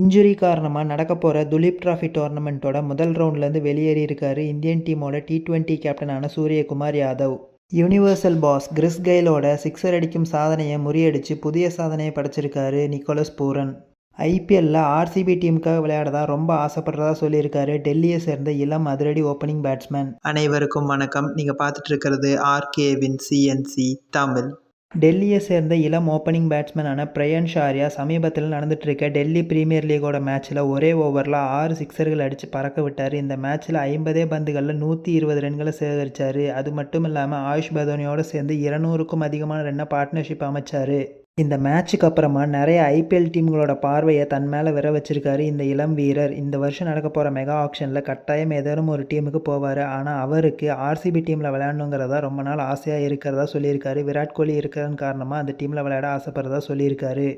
Injury காரணமா நடக்கப் போற துலீப் டிராஃபி டோர்னமெண்ட்டோட முதல் ரவுண்ட்லேருந்து வெளியேறியிருக்காரு இந்தியன் டீமோட T20 கேப்டனான Suryakumar Yadav. Universal boss Chris கெயிலோட சிக்ஸர் அடிக்கும் சாதனையை முறியடிச்சு புதிய சாதனையை படைச்சிருக்காரு நிக்கோலஸ் பூரன். IPLல RCB டீமுக்காக விளையாட ரொம்ப ஆசைப்படுறதா சொல்லியிருக்காரு டெல்லியை சேர்ந்த இளம் அதிரடி ஓப்பனிங் பேட்ஸ்மேன். அனைவருக்கும் வணக்கம். நீங்கள் பார்த்துட்டு இருக்கிறது RKவின் CNC தமிழ். டெல்லியை சேர்ந்த இளம் ஓப்பனிங் பேட்ஸ்மேனான பிரயான்ஷ் ஆர்யா சமீபத்தில் நடந்துட்டு இருக்க டெல்லி பிரீமியர் லீகோட மேட்ச்சில் ஒரே ஓவரில் 6 சிக்ஸர்கள் அடித்து பறக்க விட்டார். இந்த மேட்ச்சில் 50 பந்துகளில் 120 ரன்களை சேகரித்தார். அது மட்டும் இல்லாமல் ஆயுஷ் பதோனியோடு சேர்ந்து 200க்கும் அதிகமான ரன்னை பார்ட்னர்ஷிப் அமைச்சார். இந்த மேட்சுக்கு அப்புறமா நிறைய IPL டீம்களோட பார்வையை தன் மேலே விர வச்சிருக்காரு இந்த இளம் வீரர். இந்த வருஷம் நடக்க போகிற மெகா ஆக்ஷனில் கட்டாயம் ஏதேனும் ஒரு டீமுக்கு போவார். ஆனால் அவருக்கு RCB டீமில் விளையாடணுங்கிறதா ரொம்ப நாள் ஆசையாக இருக்கிறதா சொல்லியிருக்காரு. விராட் கோலி இருக்கிறதன் காரணமாக அந்த டீமில் விளையாட ஆசைப்படுறதா சொல்லியிருக்காரு.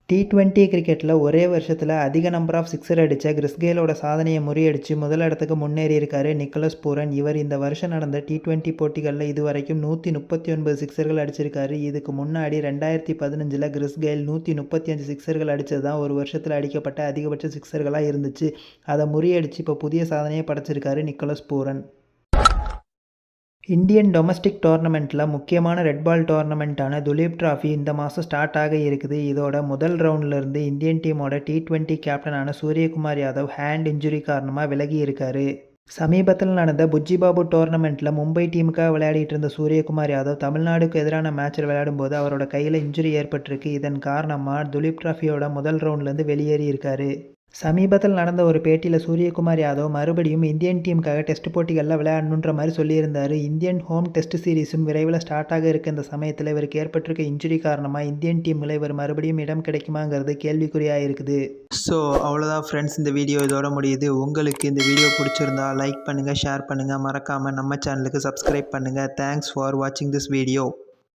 T20 கிரிக்கெட்டில் ஒரே வருஷத்தில் அதிக நம்பர் ஆஃப் சிக்ஸர் அடித்த கிறிஸ் கெயிலோட சாதனையை முறியடித்து முதல் இடத்துக்கு முன்னேறி இருக்காரு நிக்கோலஸ் பூரன். இவர் இந்த வருஷம் நடந்த T20 போட்டிகளில் இதுவரைக்கும் 139 சிக்ஸர்கள் அடிச்சிருக்காரு. இதுக்கு முன்னாடி 2015 கிறிஸ் கெயில் 135 சிக்ஸர்கள் அடித்தது தான் ஒரு வருஷத்தில் அடிக்கப்பட்ட அதிகபட்ச சிக்ஸர்களாக இருந்துச்சு. அதை முறியடித்து இப்போ புதிய சாதனையை படைச்சிருக்காரு நிக்கோலஸ் பூரன். இந்தியன் டொமஸ்டிக் டோர்னமெண்ட்டில் முக்கியமான ரெட் பால் டோர்னமெண்ட்டான துலீப் டிராஃபி இந்த மாதம் ஸ்டார்ட் ஆக இருக்குது. இதோட முதல் ரவுண்ட்லேருந்து இந்தியன் டீமோட T20 கேப்டனான சூரியகுமார் யாதவ் ஹேண்ட் இன்ஜுரி காரணமாக விலகி இருக்காரு. சமீபத்தில் நடந்த புஜ்ஜிபாபு டோர்னமெண்ட்டில் மும்பை டீமுக்காக விளையாடிட்டு இருந்த சூரியகுமார் யாதவ் தமிழ்நாடுக்கு எதிரான மேட்சில் விளையாடும்போது அவரோட கையில் இன்ஜுரி ஏற்பட்டிருக்கு. இதன் காரணமாக துலீப் டிராஃபியோட முதல் ரவுண்ட்லேருந்து வெளியேறி இருக்காரு. சமீபத்தில் நடந்த ஒரு பேட்டியில் சூரியகுமார் யாதவ் மறுபடியும் இந்தியன் டீமுக்காக டெஸ்ட் போட்டிகளில் விளையாடணுன்ற மாதிரி சொல்லியிருந்தார். இந்தியன் ஹோம் டெஸ்ட் சீரீஸும் விரைவில் ஸ்டார்ட் ஆக இருக்க இந்த சமயத்தில் இவருக்கு ஏற்பட்டிருக்க இன்ஜுரி காரணமாக இந்தியன் டீமில் இவர் மறுபடியும் இடம் கிடைக்குமாங்கிறது கேள்விக்குறியாக இருக்குது. ஸோ அவ்வளோதான் ஃப்ரெண்ட்ஸ், இந்த வீடியோ இதோட முடியுது. உங்களுக்கு இந்த வீடியோ பிடிச்சிருந்தா லைக் பண்ணுங்கள், ஷேர் பண்ணுங்கள், மறக்காமல் நம்ம சேனலுக்கு சப்ஸ்கிரைப் பண்ணுங்கள். தேங்க்ஸ் ஃபார் வாட்சிங் திஸ் வீடியோ.